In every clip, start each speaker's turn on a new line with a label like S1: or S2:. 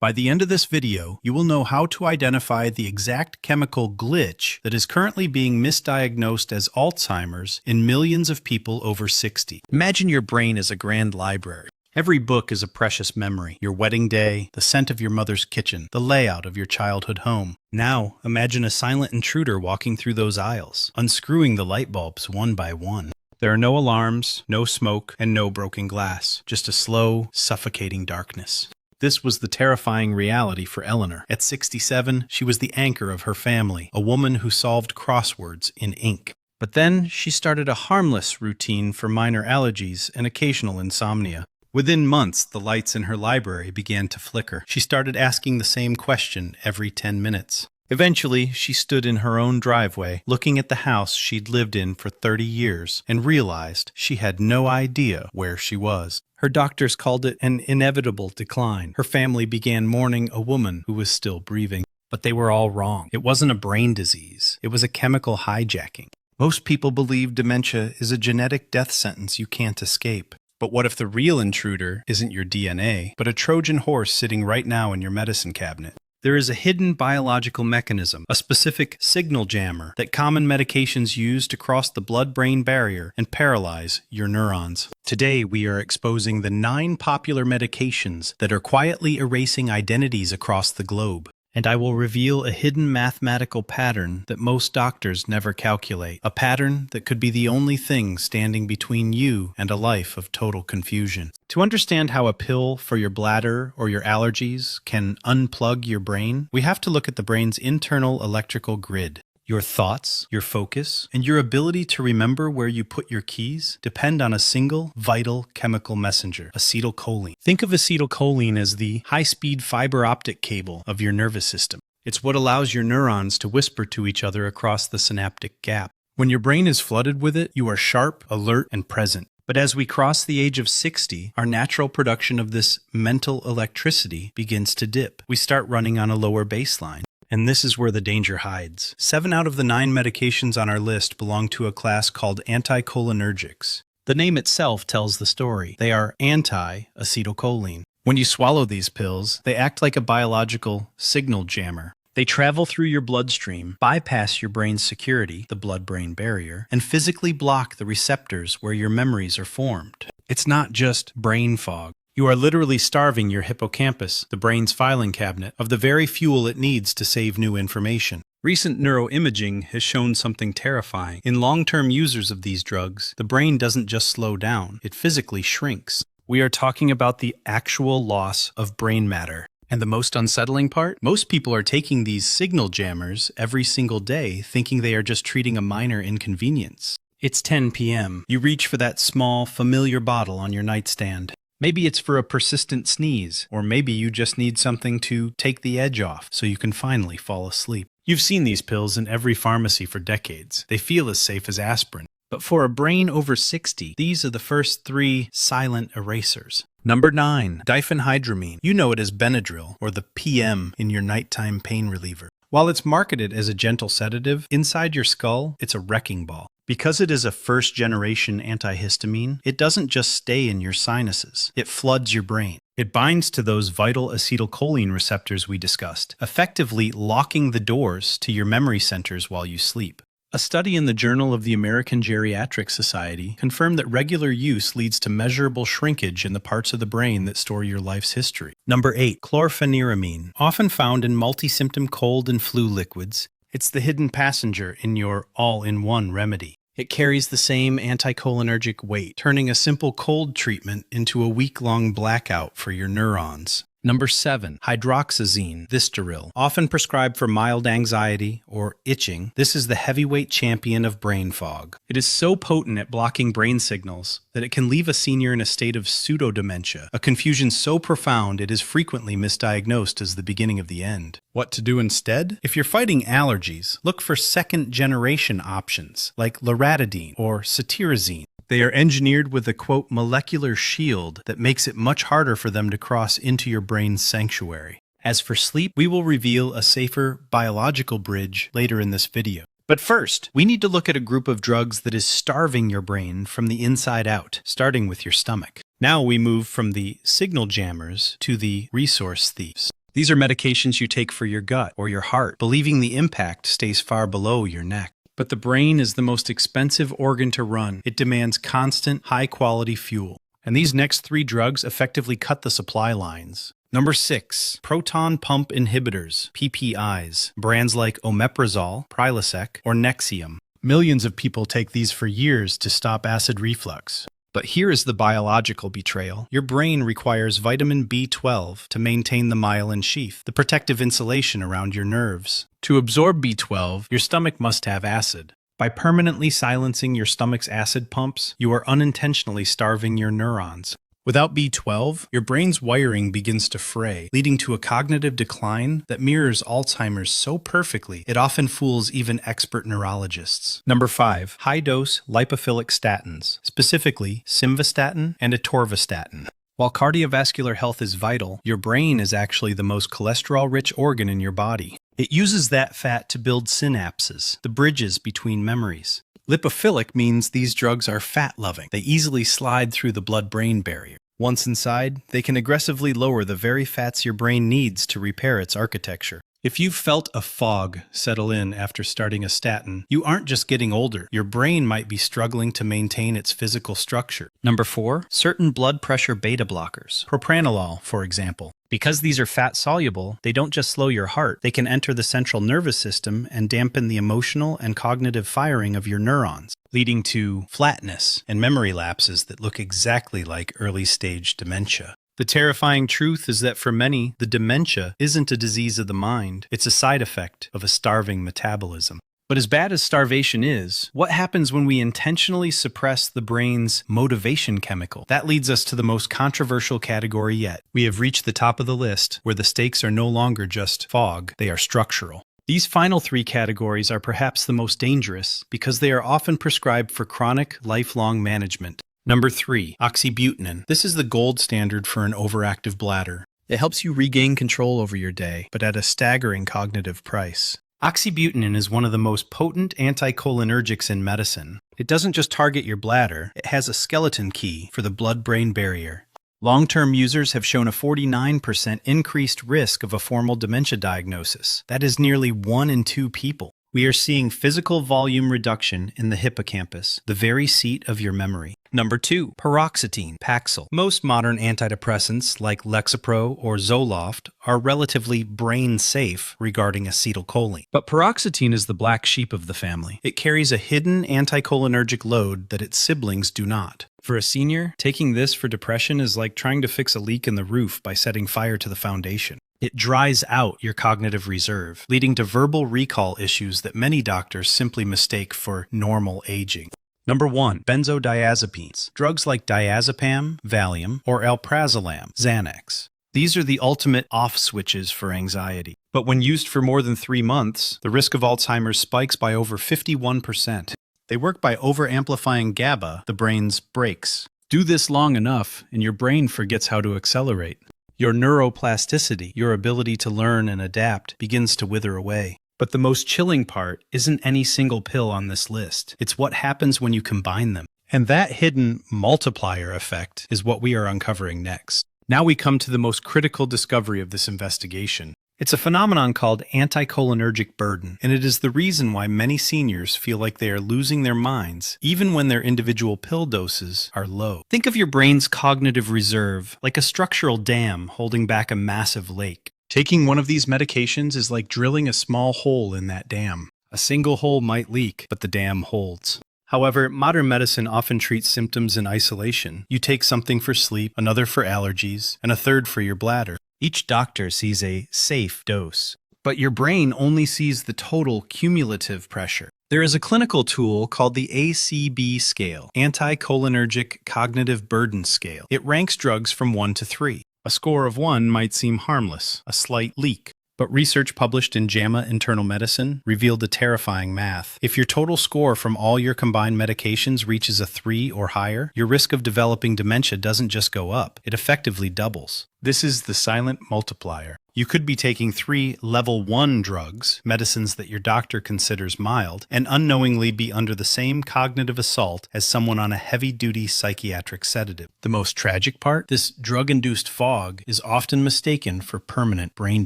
S1: By the end of this video, you will know how to identify the exact chemical glitch that is currently being misdiagnosed as Alzheimer's in millions of people over 60. Imagine your brain as a grand library. Every book is a precious memory. Your wedding day, the scent of your mother's kitchen, the layout of your childhood home. Now, imagine a silent intruder walking through those aisles, unscrewing the light bulbs one by one. There are no alarms, no smoke, and no broken glass. Just a slow, suffocating darkness. This was the terrifying reality for Eleanor. At 67, she was the anchor of her family, a woman who solved crosswords in ink. But then she started a harmless routine for minor allergies and occasional insomnia. Within months, the lights in her library began to flicker. She started asking the same question every 10 minutes. Eventually, she stood in her own driveway, looking at the house she'd lived in for 30 years, and realized she had no idea where she was. Her doctors called it an inevitable decline. Her family began mourning a woman who was still breathing. But they were all wrong. It wasn't a brain disease. It was a chemical hijacking. Most people believe dementia is a genetic death sentence you can't escape. But what if the real intruder isn't your DNA, but a Trojan horse sitting right now in your medicine cabinet? There is a hidden biological mechanism, a specific signal jammer that common medications use to cross the blood-brain barrier and paralyze your neurons. Today, we are exposing the 9 popular medications that are quietly erasing identities across the globe. And I will reveal a hidden mathematical pattern that most doctors never calculate, a pattern that could be the only thing standing between you and a life of total confusion. To understand how a pill for your bladder or your allergies can unplug your brain, we have to look at the brain's internal electrical grid. Your thoughts, your focus, and your ability to remember where you put your keys depend on a single, vital chemical messenger, acetylcholine. Think of acetylcholine as the high-speed fiber optic cable of your nervous system. It's what allows your neurons to whisper to each other across the synaptic gap. When your brain is flooded with it, you are sharp, alert, and present. But as we cross the age of 60, our natural production of this mental electricity begins to dip. We start running on a lower baseline. And this is where the danger hides. 7 out of the 9 medications on our list belong to a class called anticholinergics. The name itself tells the story. They are anti-acetylcholine. When you swallow these pills, they act like a biological signal jammer. They travel through your bloodstream, bypass your brain's security, the blood-brain barrier, and physically block the receptors where your memories are formed. It's not just brain fog. You are literally starving your hippocampus, the brain's filing cabinet, of the very fuel it needs to save new information. Recent neuroimaging has shown something terrifying. In long-term users of these drugs, the brain doesn't just slow down, it physically shrinks. We are talking about the actual loss of brain matter. And the most unsettling part? Most people are taking these signal jammers every single day, thinking they are just treating a minor inconvenience. It's 10 p.m. You reach for that small, familiar bottle on your nightstand. Maybe it's for a persistent sneeze, or maybe you just need something to take the edge off so you can finally fall asleep. You've seen these pills in every pharmacy for decades. They feel as safe as aspirin. But for a brain over 60, these are the first 3 silent erasers. Number 9, diphenhydramine. You know it as Benadryl, or the PM in your nighttime pain reliever. While it's marketed as a gentle sedative, inside your skull, it's a wrecking ball. Because it is a first-generation antihistamine, it doesn't just stay in your sinuses. It floods your brain. It binds to those vital acetylcholine receptors we discussed, effectively locking the doors to your memory centers while you sleep. A study in the Journal of the American Geriatric Society confirmed that regular use leads to measurable shrinkage in the parts of the brain that store your life's history. Number 8, chlorpheniramine. Often found in multi-symptom cold and flu liquids, it's the hidden passenger in your all-in-one remedy. It carries the same anticholinergic weight, turning a simple cold treatment into a week-long blackout for your neurons. Number 7, hydroxyzine, Vistaril. Often prescribed for mild anxiety or itching, this is the heavyweight champion of brain fog. It is so potent at blocking brain signals that it can leave a senior in a state of pseudo-dementia, a confusion so profound it is frequently misdiagnosed as the beginning of the end. What to do instead? If you're fighting allergies, look for second-generation options like loratadine or cetirizine. They are engineered with a, quote, molecular shield that makes it much harder for them to cross into your brain's sanctuary. As for sleep, we will reveal a safer biological bridge later in this video. But first, we need to look at a group of drugs that is starving your brain from the inside out, starting with your stomach. Now we move from the signal jammers to the resource thieves. These are medications you take for your gut or your heart, believing the impact stays far below your neck. But the brain is the most expensive organ to run. It demands constant, high-quality fuel. And these next 3 drugs effectively cut the supply lines. Number 6, proton pump inhibitors, PPIs, brands like omeprazole, Prilosec, or Nexium. Millions of people take these for years to stop acid reflux. But here is the biological betrayal. Your brain requires vitamin B12 to maintain the myelin sheath, the protective insulation around your nerves. To absorb B12, your stomach must have acid. By permanently silencing your stomach's acid pumps, you are unintentionally starving your neurons. Without B12, your brain's wiring begins to fray, leading to a cognitive decline that mirrors Alzheimer's so perfectly it often fools even expert neurologists. Number 5, high-dose lipophilic statins, specifically simvastatin and atorvastatin. While cardiovascular health is vital, your brain is actually the most cholesterol-rich organ in your body. It uses that fat to build synapses, the bridges between memories. Lipophilic means these drugs are fat-loving. They easily slide through the blood-brain barrier. Once inside, they can aggressively lower the very fats your brain needs to repair its architecture. If you've felt a fog settle in after starting a statin, you aren't just getting older. Your brain might be struggling to maintain its physical structure. Number 4, certain blood pressure beta blockers. Propranolol, for example. Because these are fat-soluble, they don't just slow your heart, they can enter the central nervous system and dampen the emotional and cognitive firing of your neurons, leading to flatness and memory lapses that look exactly like early-stage dementia. The terrifying truth is that for many, the dementia isn't a disease of the mind, it's a side effect of a starving metabolism. But as bad as starvation is, what happens when we intentionally suppress the brain's motivation chemical? That leads us to the most controversial category yet. We have reached the top of the list, where the stakes are no longer just fog, they are structural. These final 3 categories are perhaps the most dangerous because they are often prescribed for chronic, lifelong management. Number 3, oxybutynin. This is the gold standard for an overactive bladder. It helps you regain control over your day, but at a staggering cognitive price. Oxybutynin is one of the most potent anticholinergics in medicine. It doesn't just target your bladder, it has a skeleton key for the blood-brain barrier. Long-term users have shown a 49% increased risk of a formal dementia diagnosis. That is nearly 1 in 2 people. We are seeing physical volume reduction in the hippocampus, the very seat of your memory. Number 2, paroxetine, Paxil. Most modern antidepressants like Lexapro or Zoloft are relatively brain-safe regarding acetylcholine. But paroxetine is the black sheep of the family. It carries a hidden anticholinergic load that its siblings do not. For a senior, taking this for depression is like trying to fix a leak in the roof by setting fire to the foundation. It dries out your cognitive reserve, leading to verbal recall issues that many doctors simply mistake for normal aging. Number 1, benzodiazepines. Drugs like diazepam, Valium, or alprazolam, Xanax. These are the ultimate off switches for anxiety. But when used for more than 3 months, the risk of Alzheimer's spikes by over 51%. They work by over-amplifying GABA, the brain's brakes. Do this long enough, and your brain forgets how to accelerate. Your neuroplasticity, your ability to learn and adapt, begins to wither away. But the most chilling part isn't any single pill on this list. It's what happens when you combine them. And that hidden multiplier effect is what we are uncovering next. Now we come to the most critical discovery of this investigation. It's a phenomenon called anticholinergic burden, and it is the reason why many seniors feel like they are losing their minds, even when their individual pill doses are low. Think of your brain's cognitive reserve like a structural dam holding back a massive lake. Taking one of these medications is like drilling a small hole in that dam. A single hole might leak, but the dam holds. However, modern medicine often treats symptoms in isolation. You take something for sleep, another for allergies, and a third for your bladder. Each doctor sees a safe dose, but your brain only sees the total cumulative pressure. There is a clinical tool called the ACB scale, Anticholinergic Cognitive Burden Scale. It ranks drugs from 1 to 3. A score of 1 might seem harmless, a slight leak. But research published in JAMA Internal Medicine revealed a terrifying math. If your total score from all your combined medications reaches a 3 or higher, your risk of developing dementia doesn't just go up, it effectively doubles. This is the silent multiplier. You could be taking 3 level 1 drugs, medicines that your doctor considers mild, and unknowingly be under the same cognitive assault as someone on a heavy-duty psychiatric sedative. The most tragic part? This drug-induced fog is often mistaken for permanent brain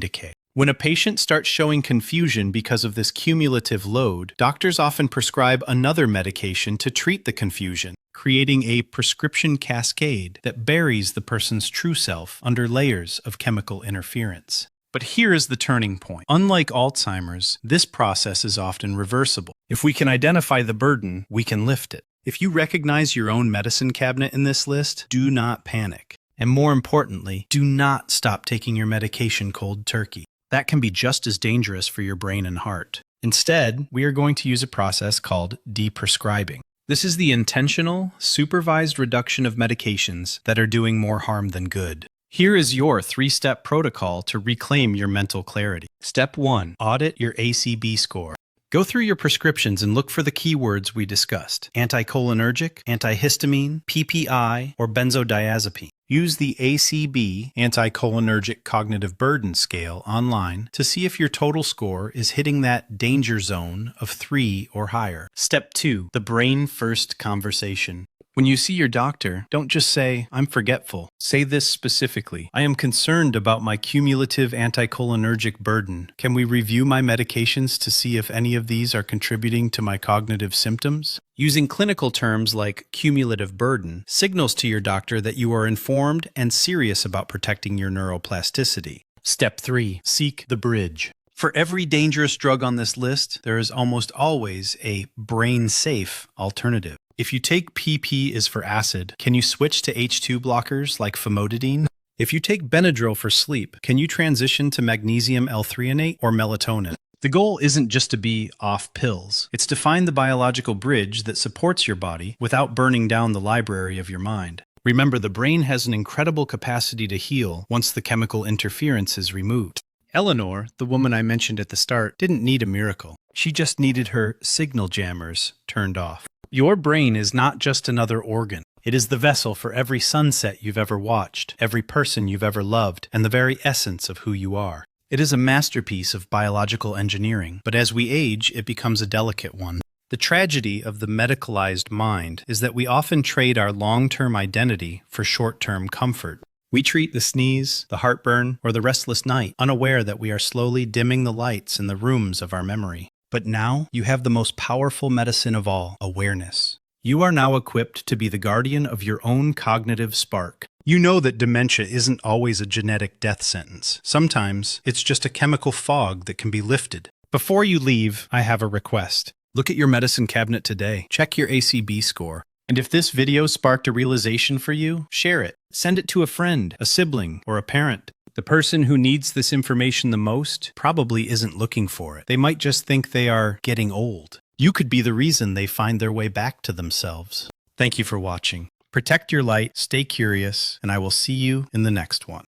S1: decay. When a patient starts showing confusion because of this cumulative load, doctors often prescribe another medication to treat the confusion, creating a prescription cascade that buries the person's true self under layers of chemical interference. But here is the turning point. Unlike Alzheimer's, this process is often reversible. If we can identify the burden, we can lift it. If you recognize your own medicine cabinet in this list, do not panic. And more importantly, do not stop taking your medication cold turkey. That can be just as dangerous for your brain and heart. Instead, we are going to use a process called deprescribing. This is the intentional, supervised reduction of medications that are doing more harm than good. Here is your 3-step protocol to reclaim your mental clarity. Step 1. Audit your ACB score. Go through your prescriptions and look for the keywords we discussed: anticholinergic, antihistamine, PPI, or benzodiazepine. Use the ACB, Anticholinergic Cognitive Burden scale, online to see if your total score is hitting that danger zone of 3 or higher. Step 2. The brain first conversation. When you see your doctor, don't just say, "I'm forgetful." Say this specifically: "I am concerned about my cumulative anticholinergic burden. Can we review my medications to see if any of these are contributing to my cognitive symptoms?" Using clinical terms like cumulative burden signals to your doctor that you are informed and serious about protecting your neuroplasticity. Step 3. Seek the bridge. For every dangerous drug on this list, there is almost always a brain-safe alternative. If you take PP is for acid, can you switch to H2 blockers like famotidine? If you take Benadryl for sleep, can you transition to magnesium L-threonate or melatonin? The goal isn't just to be off pills. It's to find the biological bridge that supports your body without burning down the library of your mind. Remember, the brain has an incredible capacity to heal once the chemical interference is removed. Eleanor, the woman I mentioned at the start, didn't need a miracle. She just needed her signal jammers turned off. Your brain is not just another organ. It is the vessel for every sunset you've ever watched, every person you've ever loved, and the very essence of who you are. It is a masterpiece of biological engineering, but as we age, it becomes a delicate one. The tragedy of the medicalized mind is that we often trade our long-term identity for short-term comfort. We treat the sneeze, the heartburn, or the restless night, unaware that we are slowly dimming the lights in the rooms of our memory. But now, you have the most powerful medicine of all, awareness. You are now equipped to be the guardian of your own cognitive spark. You know that dementia isn't always a genetic death sentence. Sometimes, it's just a chemical fog that can be lifted. Before you leave, I have a request. Look at your medicine cabinet today. Check your ACB score. And if this video sparked a realization for you, share it. Send it to a friend, a sibling, or a parent. The person who needs this information the most probably isn't looking for it. They might just think they are getting old. You could be the reason they find their way back to themselves. Thank you for watching. Protect your light, stay curious, and I will see you in the next one.